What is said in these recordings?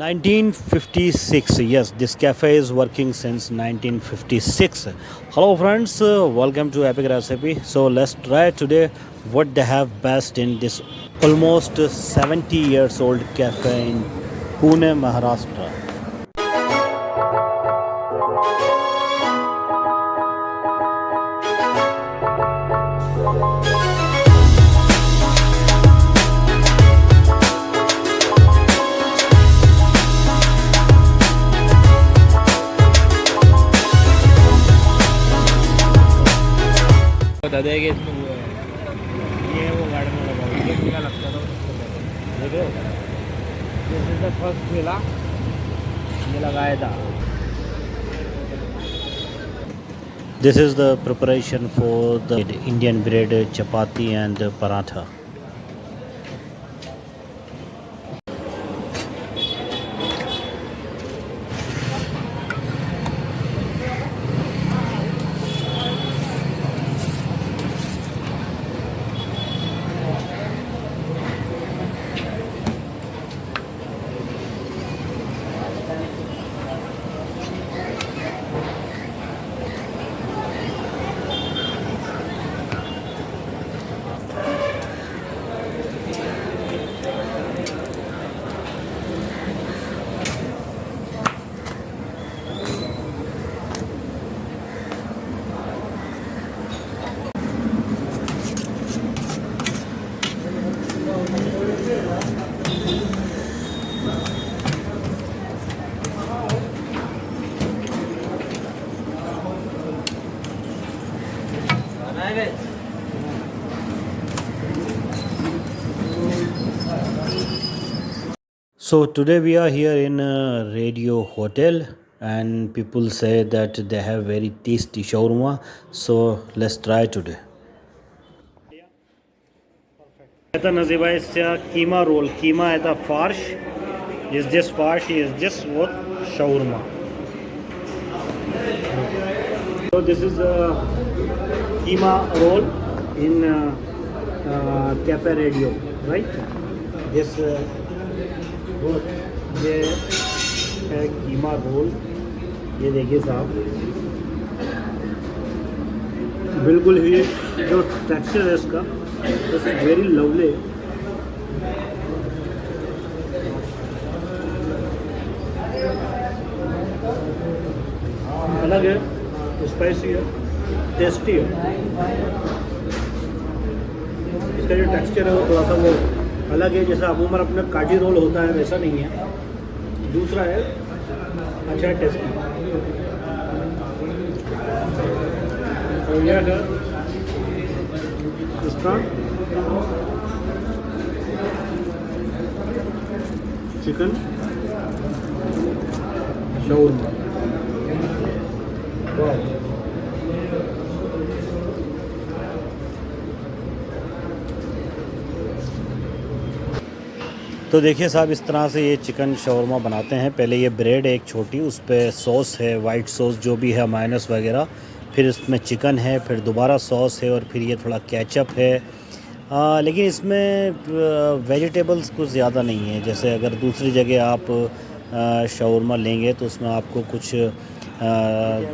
1956. Yes, this cafe is working since 1956. Hello friends, welcome to Epic Recipe. So let's try today what they have best in this almost 70 years old cafe in Pune, Maharashtra. बता देंगे इसमें वो है ये वो garden वाला बहुत ये क्या लगता था देखो दिस इज द फर्स्ट ठेला ये लगाया था. This is the preparation for the Indian bread, chapati and paratha. So today we are here in a radio hotel and people say that they have very tasty shawarma. So let's try today. आता नजीबाईचा कीमा role कीमा आता फार्श is this farsh is this what shawarma. So this is a keema roll in cafe radio, right? This ये है कीमा role. ये देखिए साहब बिल्कुल ही जो texture है इसका इट्स वेरी लवली. अलग है, स्पाइसी है, टेस्टी है. इसका जो टेक्सचर है वो थोड़ा सा वो अलग है. जैसा अमूमन अपना काठी रोल होता है वैसा नहीं है. दूसरा है अच्छा है, टेस्टी. तो यह है इसका चिकन shawarma. तो देखिए साहब इस तरह से ये चिकन शवरमा बनाते हैं. पहले ये ब्रेड एक छोटी, उस पर सॉस है, वाइट सॉस जो भी है, मायोनेज़ वगैरह. फिर इसमें चिकन है, फिर दोबारा सॉस है और फिर ये थोड़ा केचप है. लेकिन इसमें वेजिटेबल्स कुछ ज़्यादा नहीं है. जैसे अगर दूसरी जगह आप शवरमा लेंगे तो उसमें आपको कुछ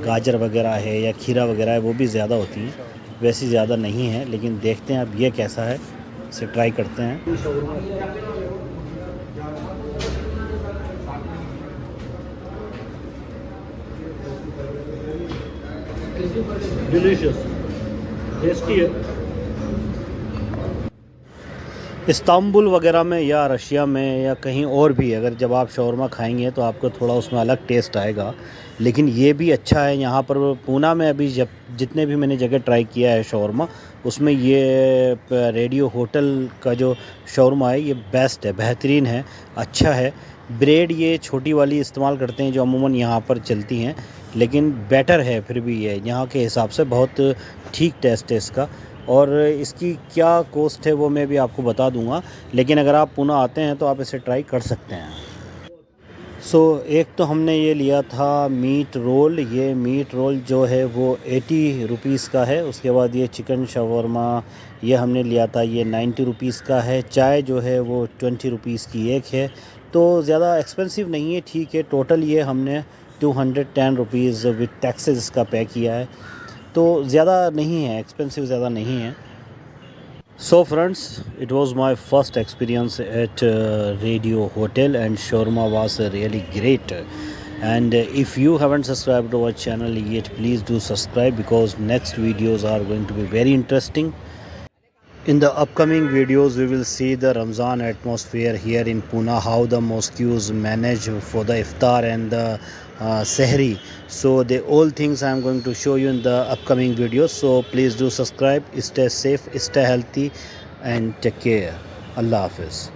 गाजर वगैरह है या खीरा वगैरह है, वो भी ज़्यादा होती हैं. वैसी ज़्यादा नहीं है. लेकिन देखते हैं अब ये कैसा है, इसे ट्राई करते हैं. डिलीशियस, टेस्टी है. इस्तांबुल वगैरह में या रशिया में या कहीं और भी अगर जब आप शवरमा खाएंगे तो आपको थोड़ा उसमें अलग टेस्ट आएगा. लेकिन ये भी अच्छा है. यहाँ पर पूना में अभी जब जितने भी मैंने जगह ट्राई किया है शवरमा, उसमें ये रेडियो होटल का जो शवरमा है ये बेस्ट है, बेहतरीन है, अच्छा है. ब्रेड ये छोटी वाली इस्तेमाल करते हैं जो अमूमन यहाँ पर चलती हैं, लेकिन बेटर है फिर भी. ये यहाँ के हिसाब से बहुत ठीक टेस्ट है इसका. और इसकी क्या कॉस्ट है वो मैं भी आपको बता दूंगा. लेकिन अगर आप पुणे आते हैं तो आप इसे ट्राई कर सकते हैं. एक तो हमने ये लिया था मीट रोल. ये मीट रोल जो है वो 80 रुपीज़ का है. उसके बाद ये चिकन शवरमा ये हमने लिया था, ये 90 रुपीज़ का है. चाय जो है वो 20 रुपीज़ की एक है. तो ज़्यादा एक्सपेंसिव नहीं है, ठीक है। टोटल ये हमने 210 रुपीज़ विद टैक्सेस इसका पे किया है, तो ज़्यादा नहीं है, एक्सपेंसिव ज़्यादा नहीं है। So friends, it was my first experience at Radio Hotel and shawarma was really great. And if you haven't subscribed to our channel yet, please do subscribe because next videos are going to be very interesting. In the upcoming videos, we will see the Ramzan atmosphere here in Pune, how the mosques manage for the iftar and the sehri. So the all things I am going to show you in the upcoming videos. So please do subscribe, stay safe, stay healthy and take care. Allah Hafiz.